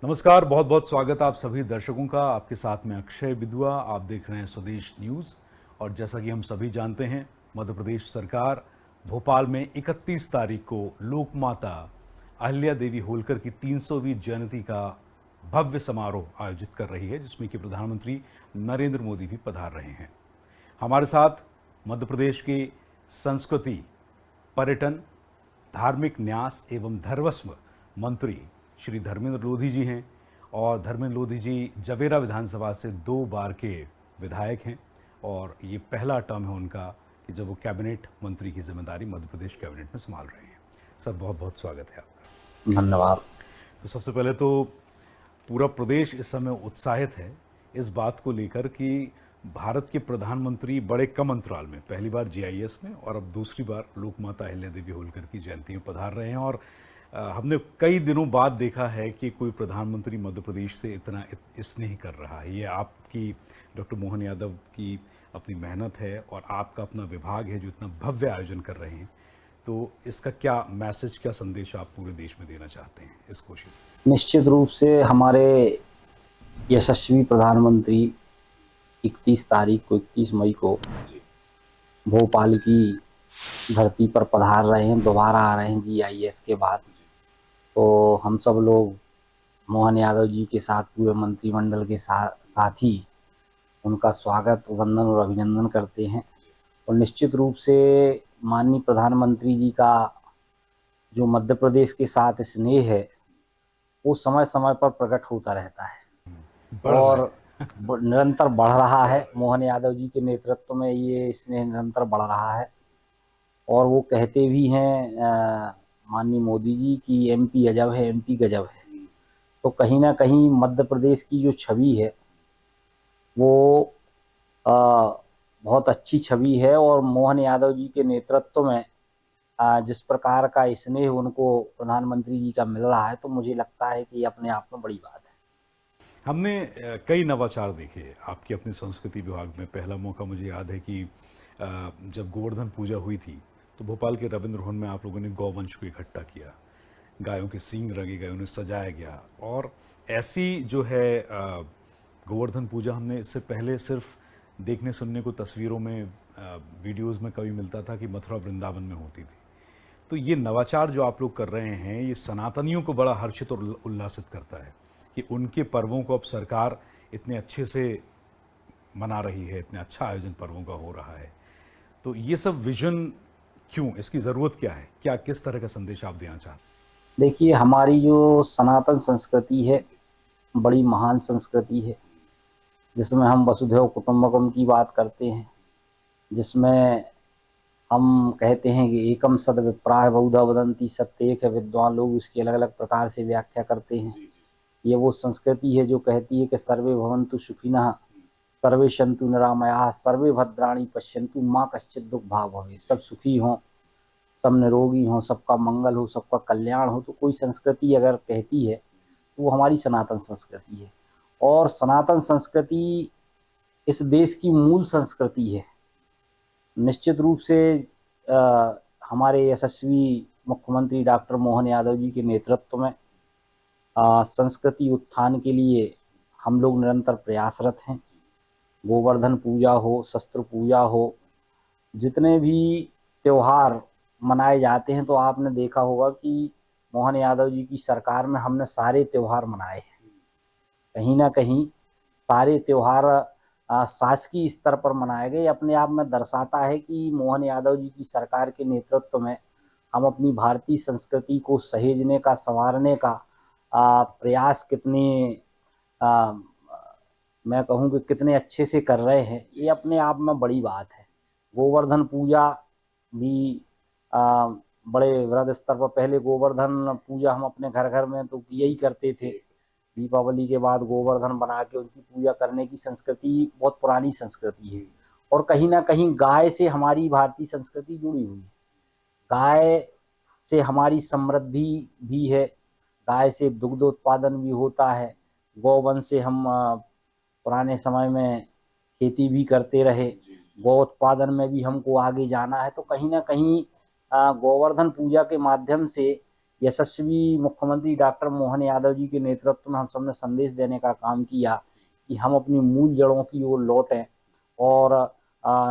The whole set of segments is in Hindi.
नमस्कार, बहुत बहुत स्वागत आप सभी दर्शकों का। आपके साथ में अक्षय विदुआ। आप देख रहे हैं स्वदेश न्यूज़। और जैसा कि हम सभी जानते हैं, मध्य प्रदेश सरकार भोपाल में 31 तारीख को लोकमाता अहिल्या देवी होलकर की 300वीं जयंती का भव्य समारोह आयोजित कर रही है, जिसमें कि प्रधानमंत्री नरेंद्र मोदी भी पधार रहे हैं। हमारे साथ मध्य प्रदेश की संस्कृति, पर्यटन, धार्मिक न्यास एवं धर्मस्व मंत्री श्री धर्मेंद्र लोधी जी हैं। और धर्मेंद्र लोधी जी जवेरा विधानसभा से 2 बार के विधायक हैं और ये पहला टर्म है उनका कि जब वो कैबिनेट मंत्री की जिम्मेदारी मध्य प्रदेश कैबिनेट में संभाल रहे हैं। सर, बहुत बहुत स्वागत है आपका। धन्यवाद। तो सबसे पहले तो पूरा प्रदेश इस समय उत्साहित है इस बात को लेकर कि भारत के प्रधानमंत्री बड़े कम अंतराल में, पहली बार जीआईएस में और अब दूसरी बार लोकमाता अहिल्या देवी होलकर की जयंती में पधार रहे हैं। और हमने कई दिनों बाद देखा है कि कोई प्रधानमंत्री मध्य प्रदेश से इतना स्नेह कर रहा है। ये आपकी, डॉक्टर मोहन यादव की अपनी मेहनत है और आपका अपना विभाग है जो इतना भव्य आयोजन कर रहे हैं। तो इसका क्या मैसेज, क्या संदेश आप पूरे देश में देना चाहते हैं इस कोशिश से? निश्चित रूप से हमारे यशस्वी प्रधानमंत्री 31 मई को भोपाल की धरती पर पधार रहे हैं, दोबारा आ रहे हैं जीआईएस के बाद। तो हम सब लोग मोहन यादव जी के साथ पूरे मंत्रिमंडल के साथ ही उनका स्वागत, वंदन और अभिनंदन करते हैं। और निश्चित रूप से माननीय प्रधानमंत्री जी का जो मध्य प्रदेश के साथ स्नेह है वो समय समय पर प्रकट होता रहता है और निरंतर बढ़ रहा है। मोहन यादव जी के नेतृत्व में ये स्नेह निरंतर बढ़ रहा है। और वो कहते भी हैं माननीय मोदी जी की एमपी अजब है, एमपी गजब है। तो कहीं ना कहीं मध्य प्रदेश की जो छवि है वो बहुत अच्छी छवि है। और मोहन यादव जी के नेतृत्व में जिस प्रकार का स्नेह उनको प्रधानमंत्री जी का मिल रहा है, तो मुझे लगता है कि ये अपने आप में बड़ी बात है। हमने कई नवाचार देखे आपकी अपनी संस्कृति विभाग में। पहला मौका मुझे याद है कि जब गोवर्धन पूजा हुई थी तो भोपाल के रविंद्र भवन में आप लोगों ने गौवंश को इकट्ठा किया, गायों के सींग रंगे गए, उन्हें सजाया गया। और ऐसी जो है गोवर्धन पूजा हमने इससे पहले सिर्फ देखने सुनने को तस्वीरों में, वीडियोज़ में कभी मिलता था कि मथुरा वृंदावन में होती थी। तो ये नवाचार जो आप लोग कर रहे हैं, ये सनातनियों को बड़ा हर्षित और उल्लासित करता है कि उनके पर्वों को अब सरकार इतने अच्छे से मना रही है, इतने अच्छा आयोजन पर्वों का हो रहा है। तो ये सब विजन क्यों, इसकी ज़रूरत क्या है, क्या किस तरह का संदेश आप देना चाहते हैं? देखिए, हमारी जो सनातन संस्कृति है बड़ी महान संस्कृति है, जिसमें हम वसुधैव कुटुंबकम की बात करते हैं, जिसमें हम कहते हैं कि एकम सद विप्राय बहुधा वदंती, सत्य एक है, विद्वान लोग उसकी अलग अलग प्रकार से व्याख्या करते हैं। ये वो संस्कृति है जो कहती है कि सर्वे भवन्तु सुखिनः, सर्वे सन्तु निरामयाः, सर्वे भद्राणि पश्यन्तु माँ कश्चित् दुख भाग भवेत्। सब सुखी हों, सब निरोगी हों, सबका मंगल हो, सबका कल्याण हो। तो कोई संस्कृति अगर कहती है तो वो हमारी सनातन संस्कृति है। और सनातन संस्कृति इस देश की मूल संस्कृति है। निश्चित रूप से हमारे यशस्वी मुख्यमंत्री डॉक्टर मोहन यादव जी के नेतृत्व में संस्कृति उत्थान के लिए हम लोग निरंतर प्रयासरत हैं। गोवर्धन पूजा हो, शस्त्र पूजा हो, जितने भी त्यौहार मनाए जाते हैं, तो आपने देखा होगा कि मोहन यादव जी की सरकार में हमने सारे त्यौहार मनाए हैं। कहीं ना कहीं सारे त्यौहार शासकीय स्तर पर मनाए गए। अपने आप में दर्शाता है कि मोहन यादव जी की सरकार के नेतृत्व में हम अपनी भारतीय संस्कृति को सहेजने का, संवारने का प्रयास कितने मैं कहूँ कि कितने अच्छे से कर रहे हैं। ये अपने आप में बड़ी बात है। गोवर्धन पूजा भी बड़े वृहद स्तर पर, पहले गोवर्धन पूजा हम अपने घर घर में तो यही करते थे। दीपावली के बाद गोवर्धन बना के उनकी पूजा करने की संस्कृति बहुत पुरानी संस्कृति है। और कहीं ना कहीं गाय से हमारी भारतीय संस्कृति जुड़ी हुई है। गाय से हमारी समृद्धि भी है, गाय से दुग्ध उत्पादन भी होता है। गौवंश से हम पुराने समय में खेती भी करते रहे, गौ उत्पादन में भी हमको आगे जाना है। तो कहीं ना कहीं गोवर्धन पूजा के माध्यम से यशस्वी मुख्यमंत्री डॉक्टर मोहन यादव जी के नेतृत्व में हम सबने संदेश देने का काम किया कि हम अपनी मूल जड़ों की ओर लौटें और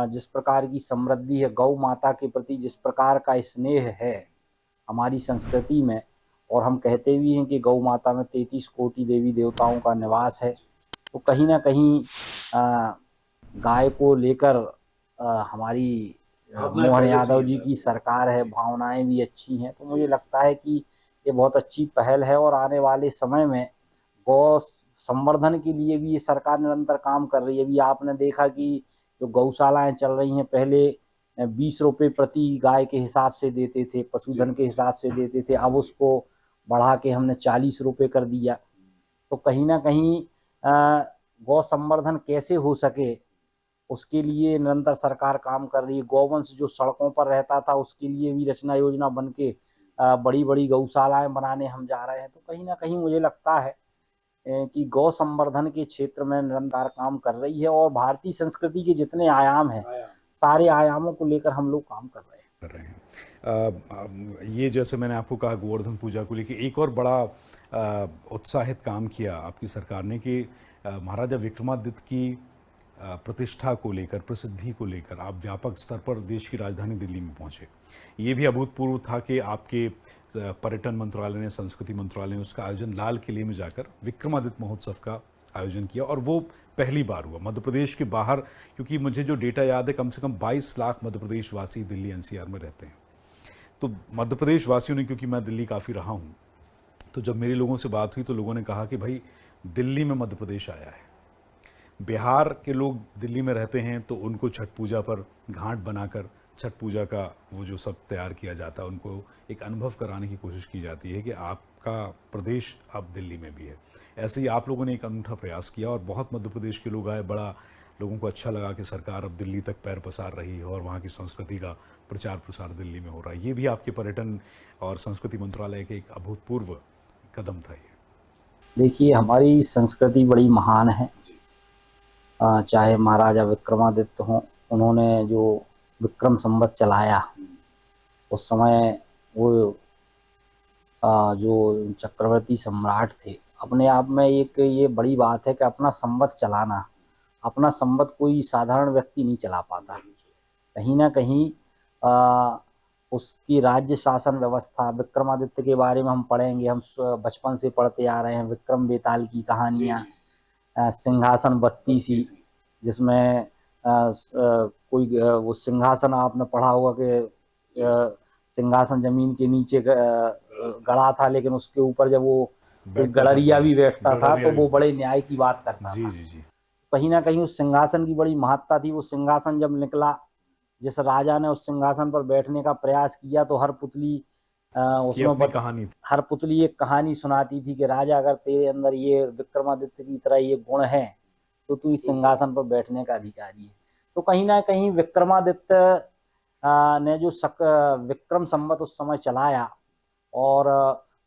जिस प्रकार की समृद्धि है, गौ माता के प्रति जिस प्रकार का स्नेह है हमारी संस्कृति में, और हम कहते भी हैं कि गौ माता में 33 कोटि देवी देवताओं का निवास है, तो कहीं ना कहीं गाय को लेकर हमारी मोहन यादव जी की सरकार है, भावनाएं भी अच्छी हैं। तो मुझे लगता है कि ये बहुत अच्छी पहल है और आने वाले समय में गौ संवर्धन के लिए भी ये सरकार निरंतर काम कर रही है। अभी आपने देखा कि जो गौशालाएं चल रही हैं, पहले 20 रुपये प्रति गाय के हिसाब से देते थे, पशुधन के हिसाब से देते थे, अब उसको बढ़ा के हमने 40 रुपये कर दिया। तो कहीं ना कहीं गौ संवर्धन कैसे हो सके उसके लिए निरंतर सरकार काम कर रही है। गौवंश जो सड़कों पर रहता था उसके लिए भी रचना योजना बन के बड़ी बड़ी गौशालाएं बनाने हम जा रहे हैं। तो कहीं ना कहीं मुझे लगता है कि गौ संवर्धन के क्षेत्र में निरंतर काम कर रही है और भारतीय संस्कृति के जितने आयाम हैं सारे आयामों को लेकर हम लोग काम कर रहे हैं। ये जैसे मैंने आपको कहा गोवर्धन पूजा को लेकर एक और बड़ा उत्साहित काम किया आपकी सरकार ने कि महाराजा विक्रमादित्य की प्रतिष्ठा को लेकर, प्रसिद्धि को लेकर आप व्यापक स्तर पर देश की राजधानी दिल्ली में पहुंचे। ये भी अभूतपूर्व था कि आपके पर्यटन मंत्रालय ने, संस्कृति मंत्रालय ने उसका आयोजन लाल किले में जाकर विक्रमादित्य महोत्सव का आयोजन किया और वो पहली बार हुआ मध्य प्रदेश के बाहर, क्योंकि मुझे जो डेटा याद है कम से कम 22 लाख मध्य प्रदेश वासी दिल्ली एनसीआर में रहते हैं। तो मध्य प्रदेश वासियों ने, क्योंकि मैं दिल्ली काफ़ी रहा हूँ, तो जब मेरे लोगों से बात हुई तो लोगों ने कहा कि भाई दिल्ली में मध्य प्रदेश आया है। बिहार के लोग दिल्ली में रहते हैं तो उनको छठ पूजा पर घाट बनाकर छठ पूजा का वो जो सब तैयार किया जाता है, उनको एक अनुभव कराने की कोशिश की जाती है कि आपका प्रदेश अब दिल्ली में भी है। ऐसे ही आप लोगों ने एक अनूठा प्रयास किया और बहुत मध्य प्रदेश के लोग आए, बड़ा लोगों को अच्छा लगा कि सरकार अब दिल्ली तक पैर पसार रही है और वहाँ की संस्कृति का प्रचार प्रसार दिल्ली में हो रहा है। ये भी आपके पर्यटन और संस्कृति मंत्रालय के एक अभूतपूर्व कदम था ये। देखिए, हमारी संस्कृति बड़ी महान है। चाहे महाराजा विक्रमादित्य हों, उन्होंने जो विक्रम संवत चलाया उस समय वो जो चक्रवर्ती सम्राट थे, अपने आप में एक ये बड़ी बात है कि अपना संवत चलाना, अपना संवत कोई साधारण व्यक्ति नहीं चला पाता। कहीं ना कहीं उसकी राज्य शासन व्यवस्था, विक्रमादित्य के बारे में हम पढ़ेंगे, हम बचपन से पढ़ते आ रहे हैं, विक्रम बेताल की कहानियाँ, सिंहासन बत्ती सी, जिसमें कोई वो सिंहासन आपने पढ़ा होगा कि सिंहासन जमीन के नीचे गड़ा था, लेकिन उसके ऊपर जब वो गड़रिया भी बैठता था तो वो बड़े न्याय की बात करता था। जी। कहीं ना कहीं उस सिंहासन की बड़ी महत्ता थी। वो सिंहासन जब निकला, जिस राजा ने उस सिंहासन पर बैठने का प्रयास किया तो हर पुतली उसमें कहानी, हर पुतली एक कहानी सुनाती थी कि राजा, अगर तेरे अंदर ये विक्रमादित्य की तरह ये गुण है तो तू इस सिंहासन पर बैठने का अधिकारी है। तो कहीं ना कहीं विक्रमादित्य ने जो विक्रम संवत उस समय चलाया और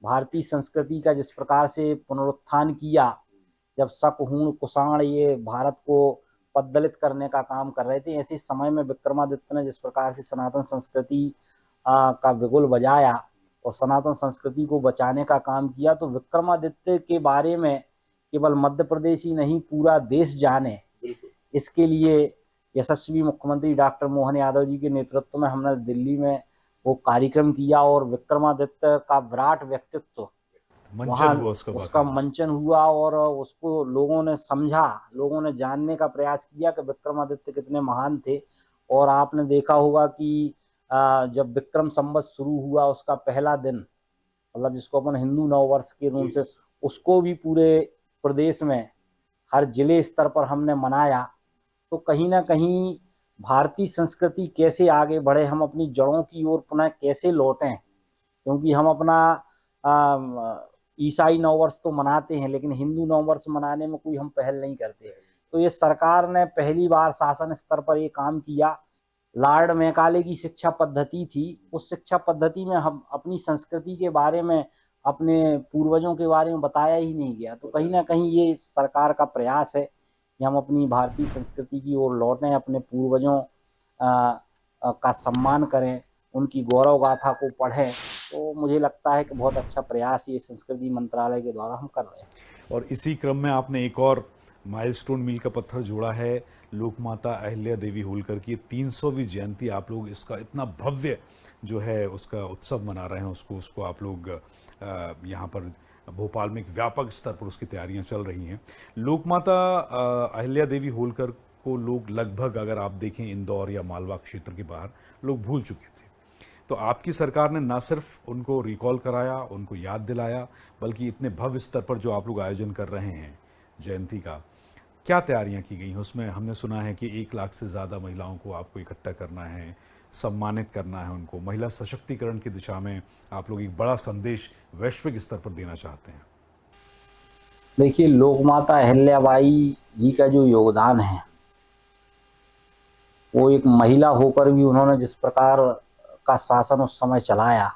भारतीय संस्कृति का जिस प्रकार से पुनरुत्थान किया, जब शक, हूण, कुषाण ये भारत को पद्दलित करने का काम कर रहे थे, ऐसे समय में विक्रमादित्य ने जिस प्रकार से सनातन संस्कृति का बिगुल बजाया और सनातन संस्कृति को बचाने का काम किया, तो विक्रमादित्य के बारे में केवल मध्य प्रदेश ही नहीं पूरा देश जाने, इसके लिए यशस्वी मुख्यमंत्री डॉक्टर मोहन यादव जी के नेतृत्व में हमने दिल्ली में वो कार्यक्रम किया और विक्रमादित्य का विराट व्यक्तित्व उसका मंचन हुआ और उसको लोगों ने समझा, लोगों ने जानने का प्रयास किया कि विक्रमादित्य कितने महान थे। और आपने देखा होगा कि जब विक्रम संवत शुरू हुआ उसका पहला दिन, मतलब जिसको अपन हिंदू नववर्ष के रूप से, उसको भी पूरे प्रदेश में हर जिले स्तर पर हमने मनाया। तो कहीं ना कहीं भारतीय संस्कृति कैसे आगे बढ़े, हम अपनी जड़ों की ओर पुनः कैसे लौटें, क्योंकि हम अपना ईसाई नववर्ष तो मनाते हैं लेकिन हिंदू नववर्ष मनाने में कोई हम पहल नहीं करते। तो ये सरकार ने पहली बार शासन स्तर पर ये काम किया। लॉर्ड मैकाले की शिक्षा पद्धति थी, उस शिक्षा पद्धति में हम अपनी संस्कृति के बारे में, अपने पूर्वजों के बारे में बताया ही नहीं गया। तो कहीं ना कहीं ये सरकार का प्रयास है कि हम अपनी भारतीय संस्कृति की ओर लौटें, अपने पूर्वजों का सम्मान करें, उनकी गौरव गाथा को पढ़ें तो मुझे लगता है कि बहुत अच्छा प्रयास ये संस्कृति मंत्रालय के द्वारा हम कर रहे हैं। और इसी क्रम में आपने एक और माइलस्टोन मील का पत्थर जोड़ा है, लोकमाता अहिल्या देवी होलकर की 300वीं जयंती। आप लोग इसका इतना भव्य जो है उसका उत्सव मना रहे हैं, उसको उसको आप लोग यहाँ पर भोपाल में एक व्यापक स्तर पर उसकी तैयारियां चल रही हैं। लोकमाता अहिल्या देवी होलकर को लोग लगभग, अगर आप देखें इंदौर या मालवा क्षेत्र के बाहर, लोग भूल चुके थे। तो आपकी सरकार ने ना सिर्फ उनको रिकॉल कराया, उनको याद दिलाया, बल्कि इतने भव्य स्तर पर जो आप लोग आयोजन कर रहे हैं जयंती का, क्या तैयारियां की गई हैं उसमें? हमने सुना है कि 1 लाख से ज़्यादा महिलाओं को आपको इकट्ठा करना है, सम्मानित करना है उनको। महिला सशक्तिकरण की दिशा में आप लोग एक बड़ा संदेश वैश्विक स्तर पर देना चाहते हैं। देखिए, लोकमाता अहिल्याबाई जी का जो योगदान है, वो एक महिला होकर भी उन्होंने जिस प्रकार का शासन उस समय चलाया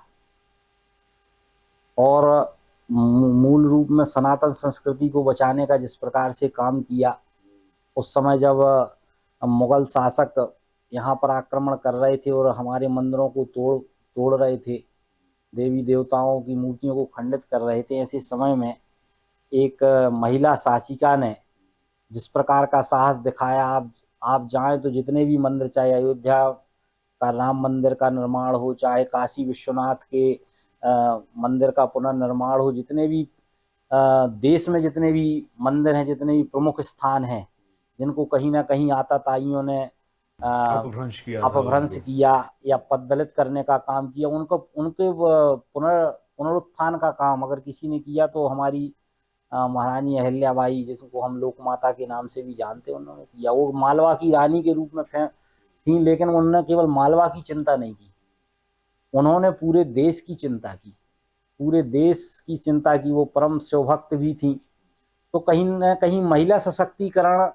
और मूल रूप में सनातन संस्कृति को बचाने का जिस प्रकार से काम किया, उस समय जब मुगल शासक यहाँ पर आक्रमण कर रहे थे और हमारे मंदिरों को तोड़ रहे थे, देवी देवताओं की मूर्तियों को खंडित कर रहे थे, ऐसे समय में एक महिला शासिका ने जिस प्रकार का साहस दिखाया। आप जाएं तो जितने भी मंदिर, चाहे अयोध्या का राम मंदिर का निर्माण हो, चाहे काशी विश्वनाथ के मंदिर का पुनर्निर्माण हो, जितने भी देश में जितने भी मंदिर हैं, जितने भी प्रमुख स्थान हैं जिनको कहीं ना कहीं आताताइयों ने अपभ्रंश किया या पद्दलित करने का काम किया, उनके पुनरुत्थान का काम अगर किसी ने किया तो हमारी महारानी अहिल्याबाई, जिसको हम लोक माता के नाम से भी जानते हैं, उन्होंने किया। वो मालवा की रानी के रूप में थी, लेकिन उन्होंने केवल मालवा की चिंता नहीं की, उन्होंने पूरे देश की चिंता की, पूरे देश की चिंता की। वो परम शिवभक्त भी थी। तो कहीं ना कहीं महिला सशक्तिकरण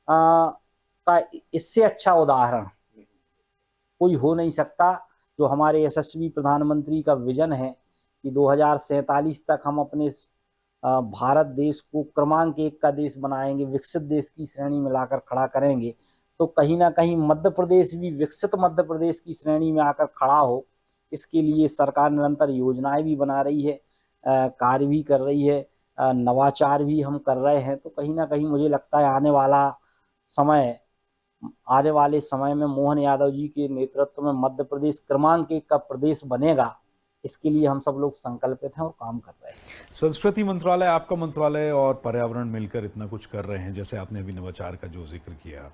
का इससे अच्छा उदाहरण कोई हो नहीं सकता। जो हमारे यशस्वी प्रधानमंत्री का विजन है कि 2047 तक हम अपने भारत देश को क्रमांक 1 का देश बनाएंगे, विकसित देश की श्रेणी में लाकर खड़ा करेंगे, तो कहीं ना कहीं मध्य प्रदेश भी विकसित मध्य प्रदेश की श्रेणी में आकर खड़ा हो, इसके लिए सरकार निरंतर योजनाएं भी बना रही है, कार्य भी कर रही है, नवाचार भी हम कर रहे हैं। तो कहीं ना कहीं मुझे लगता है आने वाले समय में मोहन यादव जी के नेतृत्व में मध्य प्रदेश क्रमांक 1 का प्रदेश बनेगा। इसके लिए हम सब लोग संकल्पित हैं और काम कर रहे हैं। संस्कृति मंत्रालय, आपका मंत्रालय और पर्यावरण मिलकर इतना कुछ कर रहे हैं, जैसे आपने अभी नवाचार का जो जिक्र किया।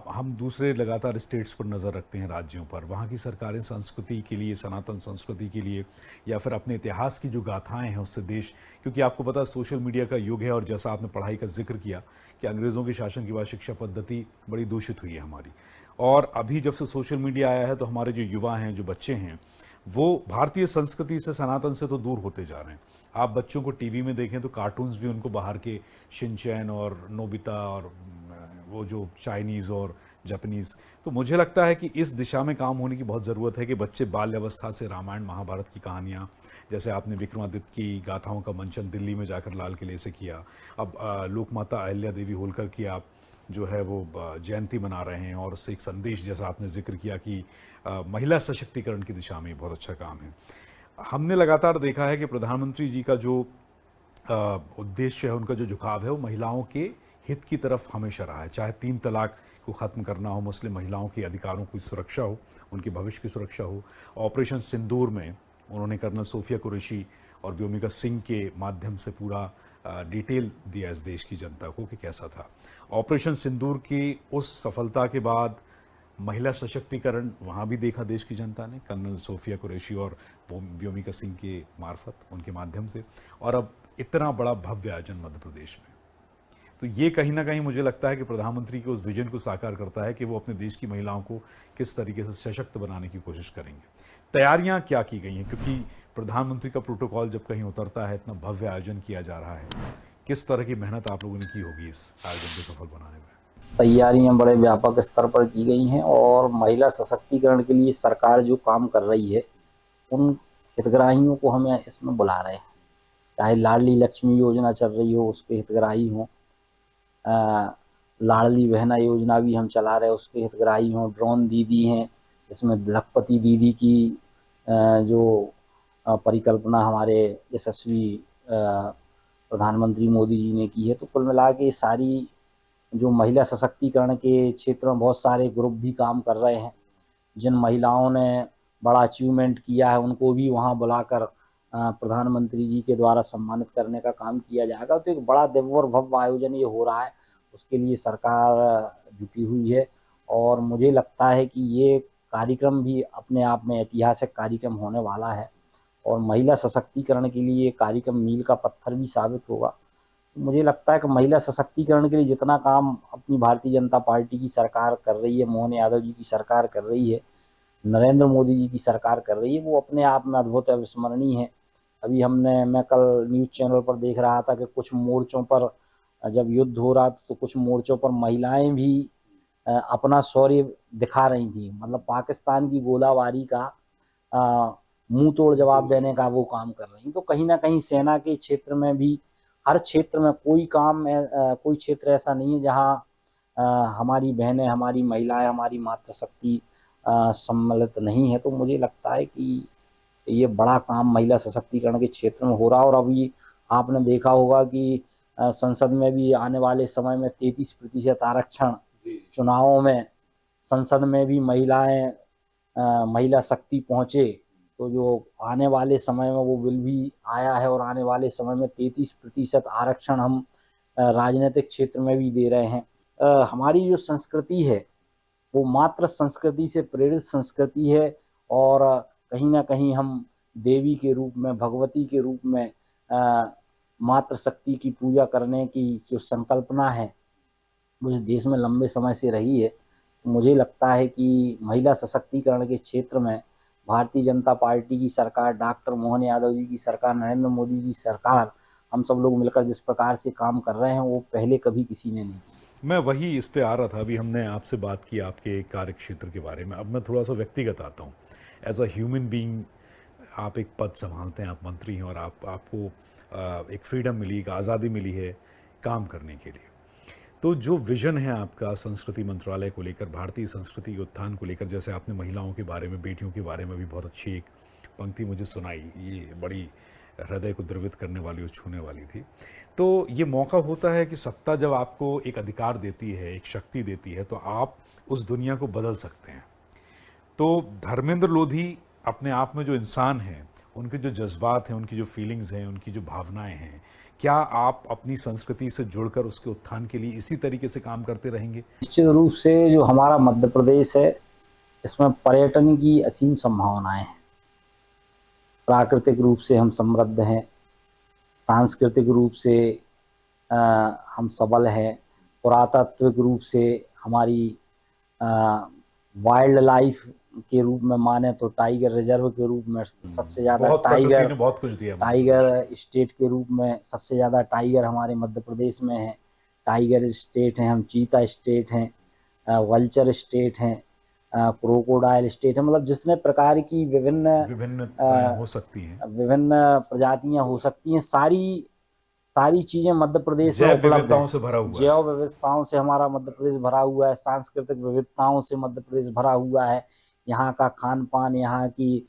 हम दूसरे लगातार स्टेट्स पर नज़र रखते हैं, राज्यों पर। वहाँ की सरकारें संस्कृति के लिए, सनातन संस्कृति के लिए, या फिर अपने इतिहास की जो गाथाएं हैं उससे देश, क्योंकि आपको पता है सोशल मीडिया का युग है, और जैसा आपने पढ़ाई का जिक्र किया कि अंग्रेज़ों के शासन के बाद शिक्षा पद्धति बड़ी दूषित हुई है हमारी, और अभी जब से सोशल मीडिया आया है तो हमारे जो युवा हैं, जो बच्चे हैं, वो भारतीय संस्कृति से, सनातन से तो दूर होते जा रहे हैं। आप बच्चों को टीवी में देखें तो कार्टून्स भी उनको बाहर के शिनचैन और नोबिता और वो जो चाइनीज़ और जापानीज़। तो मुझे लगता है कि इस दिशा में काम होने की बहुत ज़रूरत है कि बच्चे बाल्यावस्था से रामायण महाभारत की कहानियाँ, जैसे आपने विक्रमादित्य की गाथाओं का मंचन दिल्ली में जाकर लाल किले से किया, अब लोकमाता अहिल्या देवी होलकर की आप जो है वो जयंती मना रहे हैं, और उससे एक संदेश, जैसा आपने जिक्र किया कि महिला सशक्तिकरण की दिशा में बहुत अच्छा काम है। हमने लगातार देखा है कि प्रधानमंत्री जी का जो उद्देश्य है, उनका जो झुकाव है, वो महिलाओं के हित की तरफ हमेशा रहा है। चाहे 3 तलाक को ख़त्म करना हो, मुस्लिम महिलाओं के अधिकारों की सुरक्षा हो, उनके भविष्य की सुरक्षा हो, ऑपरेशन सिंदूर में उन्होंने कर्नल सोफिया कुरैशी और व्योमिका सिंह के माध्यम से पूरा डिटेल दिया इस देश की जनता को कि कैसा था ऑपरेशन सिंदूर की। उस सफलता के बाद महिला सशक्तिकरण वहाँ भी देखा देश की जनता ने, कर्नल सोफिया कुरैशी और व्योमिका सिंह के मार्फत, उनके माध्यम से, और अब इतना बड़ा भव्य आयोजन मध्य प्रदेश में। तो ये कहीं ना कहीं मुझे लगता है कि प्रधानमंत्री के उस विजन को साकार करता है कि वो अपने देश की महिलाओं को किस तरीके से सशक्त बनाने की कोशिश करेंगे। तैयारियां क्या की गई हैं, क्योंकि प्रधानमंत्री का प्रोटोकॉल जब कहीं उतरता है, इतना भव्य आयोजन किया जा रहा है, किस तरह की मेहनत आप लोगों ने की होगी इस आयोजन को सफल बनाने में? तैयारियां बड़े व्यापक स्तर पर की गई हैं, और महिला सशक्तिकरण के लिए सरकार जो काम कर रही है, उन हितग्राहियों को हम इसमें बुला रहे हैं। चाहे लाडली लक्ष्मी योजना चल रही हो, उसके हितग्राही हों, लाडली बहना योजना भी हम चला रहे हैं, उसके हितग्राही हों, ड्रोन दीदी हैं, इसमें लखपति दीदी की जो परिकल्पना हमारे यशस्वी प्रधानमंत्री मोदी जी ने की है। तो कुल मिला के सारी जो महिला सशक्तिकरण के क्षेत्र में बहुत सारे ग्रुप भी काम कर रहे हैं। जिन महिलाओं ने बड़ा अचीवमेंट किया है उनको भी वहाँ बुलाकर प्रधानमंत्री जी के द्वारा सम्मानित करने का काम किया जाएगा। तो एक बड़ा दिव्य और भव्य आयोजन ये हो रहा है, उसके लिए सरकार जुटी हुई है। और मुझे लगता है कि ये कार्यक्रम भी अपने आप में ऐतिहासिक कार्यक्रम होने वाला है और महिला सशक्तिकरण के लिए ये कार्यक्रम मील का पत्थर भी साबित होगा। मुझे लगता है कि महिला सशक्तिकरण के लिए जितना काम अपनी भारतीय जनता पार्टी की सरकार कर रही है, मोहन यादव जी की सरकार कर रही है, नरेंद्र मोदी जी की सरकार कर रही है, वो अपने आप में अद्भुत अविस्मरणीय है। अभी मैं कल न्यूज़ चैनल पर देख रहा था कि कुछ मोर्चों पर जब युद्ध हो रहा था तो कुछ मोर्चों पर महिलाएं भी अपना शौर्य दिखा रही थी। मतलब पाकिस्तान की गोलाबारी का मुंह तोड़ जवाब देने का वो काम कर रही। तो कहीं ना कहीं सेना के क्षेत्र में भी, हर क्षेत्र में कोई क्षेत्र ऐसा नहीं है जहाँ हमारी बहनें, हमारी महिलाएं, हमारी मातृशक्ति सम्मिलित नहीं है। तो मुझे लगता है कि ये बड़ा काम महिला सशक्तिकरण के क्षेत्र में हो रहा है। और अभी आपने देखा होगा कि संसद में भी आने वाले समय में 33% आरक्षण, चुनावों में संसद में भी महिला शक्ति पहुंचे। तो जो आने वाले समय में वो बिल भी आया है और आने वाले समय में 33% आरक्षण हम राजनीतिक क्षेत्र में भी दे रहे हैं। हमारी जो संस्कृति है वो मात्र संस्कृति से प्रेरित संस्कृति है और कहीं ना कहीं हम देवी के रूप में, भगवती के रूप में मातृ शक्ति की पूजा करने की जो संकल्पना है वो इस देश में लंबे समय से रही है। मुझे लगता है कि महिला सशक्तिकरण के क्षेत्र में भारतीय जनता पार्टी की सरकार, डॉक्टर मोहन यादव जी की सरकार, नरेंद्र मोदी जी की सरकार, हम सब लोग मिलकर जिस प्रकार से काम कर रहे हैं वो पहले कभी किसी ने नहीं किया। मैं वही इस पे आ रहा था। अभी हमने आपसे बात की आपके कार्य क्षेत्र के बारे में, अब मैं थोड़ा सा व्यक्तिगत आता हूँ। एज अ ह्यूमन बीइंग आप एक पद संभालते हैं, आप मंत्री हैं और आपको एक फ्रीडम मिली, एक आज़ादी मिली है काम करने के लिए। तो जो विजन है आपका संस्कृति मंत्रालय को लेकर, भारतीय संस्कृति के उत्थान को लेकर, जैसे आपने महिलाओं के बारे में, बेटियों के बारे में भी बहुत अच्छी एक पंक्ति मुझे सुनाई, ये बड़ी हृदय को द्रवित करने वाली और छूने वाली थी। तो ये मौका होता है कि सत्ता जब आपको एक अधिकार देती है, एक शक्ति देती है, तो आप उस दुनिया को बदल सकते हैं। तो धर्मेंद्र लोधी अपने आप में जो इंसान हैं, उनके जो जज्बात हैं, उनकी जो फीलिंग्स हैं, उनकी जो भावनाएं हैं, क्या आप अपनी संस्कृति से जुड़कर उसके उत्थान के लिए इसी तरीके से काम करते रहेंगे? निश्चित रूप से जो हमारा मध्य प्रदेश है इसमें पर्यटन की असीम संभावनाएं हैं। प्राकृतिक रूप से हम समृद्ध हैं, सांस्कृतिक रूप से हम सबल हैं, पुरातात्विक रूप से हमारी वाइल्ड लाइफ के रूप में माने तो टाइगर रिजर्व के रूप में सबसे ज़्यादा बहुत कुछ दिया। टाइगर स्टेट के रूप में सबसे ज़्यादा टाइगर हमारे मध्य प्रदेश में है। टाइगर स्टेट हैं हम, चीता स्टेट हैं, वल्चर स्टेट हैं, क्रोकोडाइल स्टेट है। मतलब जितने प्रकार की विभिन्न हो सकती हैं, विभिन्न प्रजातियां हो सकती हैं, सारी चीजें मध्य प्रदेश में उपलब्ध विविधताओं से भरा हुआ है। जैव विविधताओं से हमारा मध्य प्रदेश भरा हुआ है, सांस्कृतिक विविधताओं से मध्य प्रदेश भरा हुआ है। यहाँ का खान पान, यहाँ की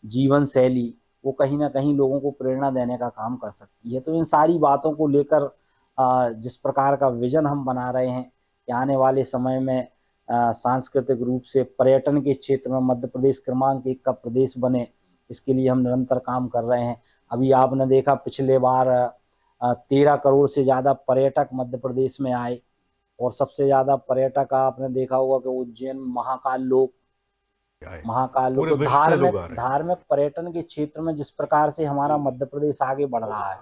जीवन शैली वो कहीं ना कहीं लोगों को प्रेरणा देने का काम कर सकती है। तो इन सारी बातों को लेकर जिस प्रकार का विजन हम बना रहे हैं कि आने वाले समय में सांस्कृतिक रूप से पर्यटन के क्षेत्र में मध्य प्रदेश क्रमांक 1 का प्रदेश बने, इसके लिए हम निरंतर काम कर रहे हैं। अभी आपने देखा पिछले बार 13 करोड़ से ज़्यादा पर्यटक मध्य प्रदेश में आए और सबसे ज़्यादा पर्यटक आपने देखा होगा कि उज्जैन महाकाल लोक धार्मिक पर्यटन के क्षेत्र में जिस प्रकार से हमारा मध्य प्रदेश आगे बढ़ रहा है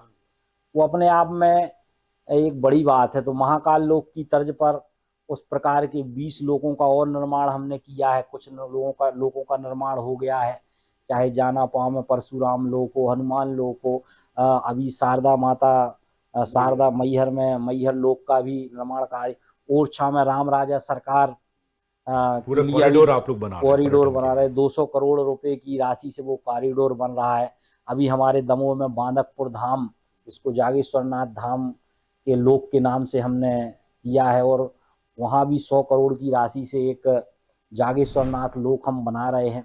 वो अपने आप में एक बड़ी बात है। तो महाकाल लोक की तर्ज पर उस प्रकार के 20 लोगों का और निर्माण हमने किया है। कुछ लोगों का निर्माण हो गया है, चाहे जाना पाँव में परशुराम लोक हो, हनुमान लोक हो, अभी शारदा मैहर में मैहर लोक का भी निर्माण कार्य, ओरछा में राम राजा सरकार पूरा कॉरिडोर आप लोग बना रहे 200 करोड़ रुपए की राशि से वो कॉरिडोर बन रहा है। अभी हमारे दमोह में बांदकपुर धाम, इसको जागेश्वरनाथ धाम के लोक के नाम से हमने किया है और वहाँ भी 100 करोड़ की राशि से एक जागेश्वरनाथ लोक हम बना रहे हैं।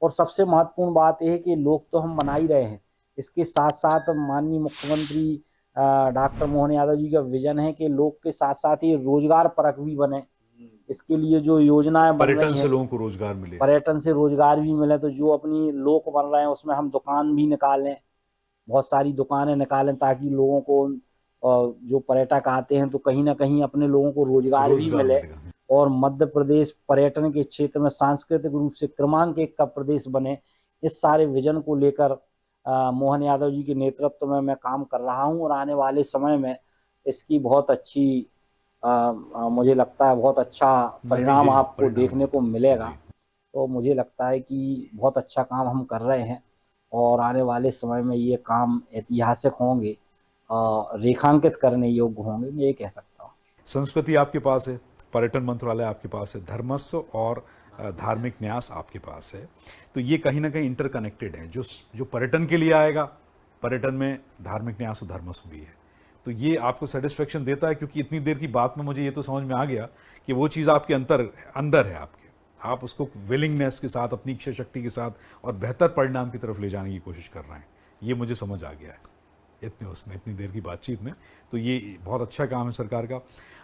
और सबसे महत्वपूर्ण बात यह है कि लोग तो हम बना ही रहे हैं, इसके साथ साथ माननीय मुख्यमंत्री डॉक्टर मोहन यादव जी का विजन है कि लोग के साथ साथ ये रोजगार परक भी बने। इसके लिए जो योजनाएं बन पर्यटन रही से हैं, लोगों को रोजगार मिले, पर्यटन से रोजगार भी मिले, तो जो अपनी लोक बन रहे हैं उसमें हम दुकान भी निकालें, बहुत सारी दुकानें निकालें, ताकि लोगों को जो पर्यटक आते हैं तो कहीं ना कहीं अपने लोगों को रोजगार भी मिले मिलेगा। और मध्य प्रदेश पर्यटन के क्षेत्र में सांस्कृतिक रूप से क्रमांक 1 का प्रदेश बने। इस सारे विजन को लेकर मोहन यादव जी के नेतृत्व में मैं काम कर रहा हूं और आने वाले समय में इसकी बहुत अच्छी मुझे लगता है बहुत अच्छा परिणाम आपको देखने को मिलेगा। तो मुझे लगता है कि बहुत अच्छा काम हम कर रहे हैं और आने वाले समय में ये काम ऐतिहासिक होंगे, रेखांकित करने योग्य होंगे, मैं ये कह सकता हूँ। संस्कृति आपके पास है, पर्यटन मंत्रालय आपके पास है, धर्मस्व और धार्मिक न्यास आपके पास है, तो ये कहीं ना कहीं इंटरकनेक्टेड है। जो पर्यटन के लिए आएगा, पर्यटन में धार्मिक न्यास और धर्मस्व भी है, तो ये आपको सेटिस्फेक्शन देता है। क्योंकि इतनी देर की बात में मुझे ये तो समझ में आ गया कि वो चीज़ आपके अंदर है आपके, आप उसको विलिंगनेस के साथ, अपनी इच्छा शक्ति के साथ और बेहतर परिणाम की तरफ ले जाने की कोशिश कर रहे हैं। ये मुझे समझ आ गया है इतनी देर की बातचीत में। तो ये बहुत अच्छा काम है सरकार का।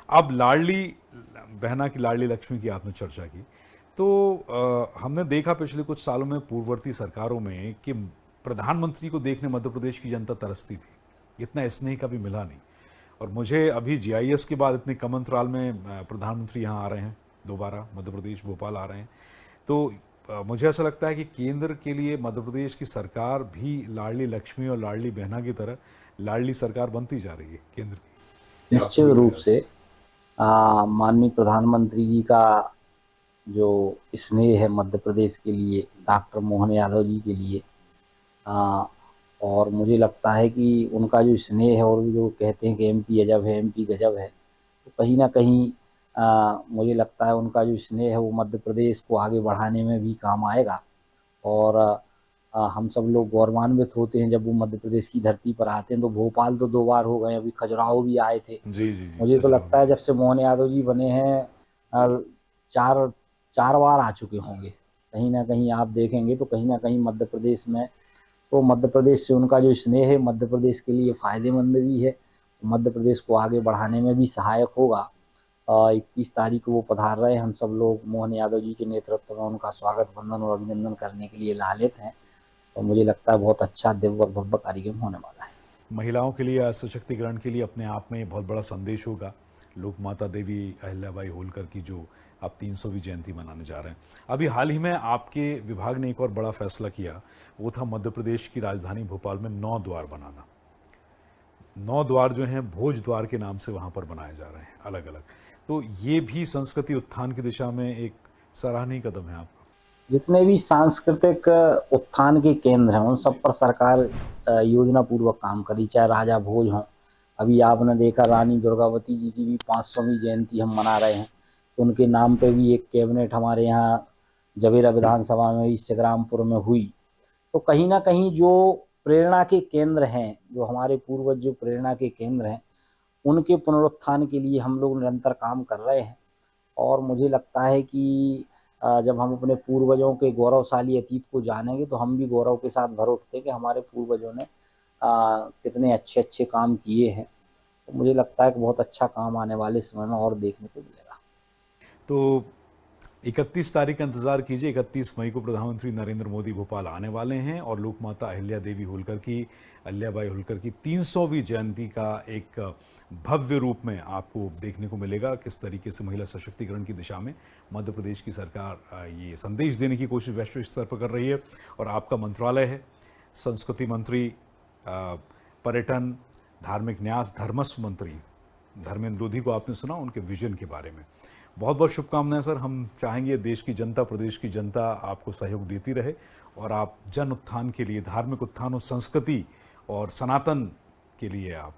अब लाडली बहना की, लाडली लक्ष्मी की आपने चर्चा की, तो हमने देखा पिछले कुछ सालों में पूर्ववर्ती सरकारों में कि प्रधानमंत्री को देखने मध्य प्रदेश की जनता तरसती थी, इतना स्नेह कभी मिला नहीं। और मुझे अभी GIS के बाद इतने कम अंतराल में प्रधानमंत्री यहाँ आ रहे हैं, दोबारा मध्य प्रदेश भोपाल आ रहे हैं, तो मुझे ऐसा लगता है कि केंद्र के लिए मध्य प्रदेश की सरकार भी लाडली लक्ष्मी और लाडली बहना की तरह लाडली सरकार बनती जा रही है केंद्र की। निश्चित रूप से माननीय प्रधानमंत्री जी का जो स्नेह है मध्य प्रदेश के लिए, डॉक्टर मोहन यादव जी के लिए, और मुझे लगता है कि उनका जो स्नेह है और जो कहते हैं कि MP अजब है, MP गजब है, तो कहीं ना कहीं मुझे लगता है उनका जो स्नेह है वो मध्य प्रदेश को आगे बढ़ाने में भी काम आएगा। और हम सब लोग गौरवान्वित होते हैं जब वो मध्य प्रदेश की धरती पर आते हैं। तो भोपाल तो 2 बार हो गए, अभी खजुराहो भी आए थे। जी। मुझे तो लगता है जब से मोहन यादव जी बने हैं 4 बार आ चुके होंगे। कहीं ना कहीं आप देखेंगे तो कहीं ना कहीं मध्य प्रदेश में, तो मध्य प्रदेश से उनका जो स्नेह है मध्य प्रदेश के लिए फ़ायदेमंद भी है, मध्य प्रदेश को आगे बढ़ाने में भी सहायक होगा। 21 तारीख को वो पधार रहे हैं। हम सब लोग मोहन यादव जी के नेतृत्व में उनका स्वागत, वंदन और अभिनंदन करने के लिए लालित हैं और मुझे लगता है बहुत अच्छा दिव्य और भव्य कार्यक्रम होने वाला है। महिलाओं के लिए, सशक्तिकरण के लिए अपने आप में बहुत बड़ा संदेश होगा। लोक माता देवी अहिल्याबाई होलकर की जो आप 300वीं जयंती मनाने जा रहे हैं। अभी हाल ही में आपके विभाग ने एक और बड़ा फैसला किया, वो था मध्य प्रदेश की राजधानी भोपाल में 9 द्वार बनाना। 9 द्वार जो हैं भोज द्वार के नाम से वहाँ पर बनाए जा रहे हैं अलग अलग। तो ये भी संस्कृति उत्थान की दिशा में एक सराहनीय कदम है आपका। जितने भी सांस्कृतिक उत्थान के केंद्र हैं उन सब पर सरकार योजना पूर्वक काम करी, चाहे राजा भोज हों। अभी आपने देखा रानी दुर्गावती जी की भी 500वीं जयंती हम मना रहे हैं, तो उनके नाम पे भी एक कैबिनेट हमारे यहाँ जवेरा विधानसभा में भी सिगरामपुर में हुई। तो कहीं ना कहीं जो प्रेरणा के केंद्र हैं, जो हमारे पूर्वज जो प्रेरणा के केंद्र हैं, उनके पुनरुत्थान के लिए हम लोग निरंतर काम कर रहे हैं। और मुझे लगता है कि जब हम अपने पूर्वजों के गौरवशाली अतीत को जानेंगे तो हम भी गौरव के साथ भर उठते हैं कि हमारे पूर्वजों ने कितने अच्छे अच्छे काम किए हैं। तो मुझे लगता है कि बहुत अच्छा काम आने वाले समय में और देखने को मिलेगा। तो 31 तारीख का इंतजार कीजिए। 31 मई को प्रधानमंत्री नरेंद्र मोदी भोपाल आने वाले हैं और लोक माता अहिल्याबाई होलकर की 300वीं जयंती का एक भव्य रूप में आपको देखने को मिलेगा। किस तरीके से महिला सशक्तिकरण की दिशा में मध्य प्रदेश की सरकार ये संदेश देने की कोशिश वैश्विक स्तर पर कर रही है। और आपका मंत्रालय है, संस्कृति मंत्री, पर्यटन, धार्मिक न्यास, धर्मस्व मंत्री धर्मेंद्र लोधी को आपने सुना उनके विजन के बारे में। बहुत बहुत शुभकामनाएं सर। हम चाहेंगे देश की जनता, प्रदेश की जनता आपको सहयोग देती रहे और आप जन उत्थान के लिए, धार्मिक उत्थान और संस्कृति और सनातन के लिए आप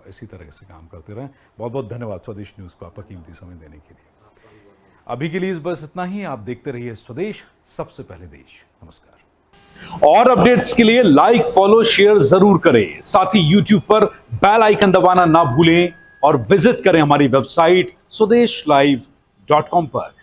इसी तरह से काम करते रहें। बहुत बहुत धन्यवाद स्वदेश न्यूज़ को आपका कीमती समय देने के लिए। अभी के लिए बस इतना ही। आप देखते रहिए स्वदेश, सबसे पहले देश। नमस्कार। और अपडेट्स के लिए लाइक, फॉलो, शेयर जरूर करें। साथ ही YouTube पर बेल आइकन दबाना ना भूलें और विजिट करें हमारी वेबसाइट swedeshlive.com पर।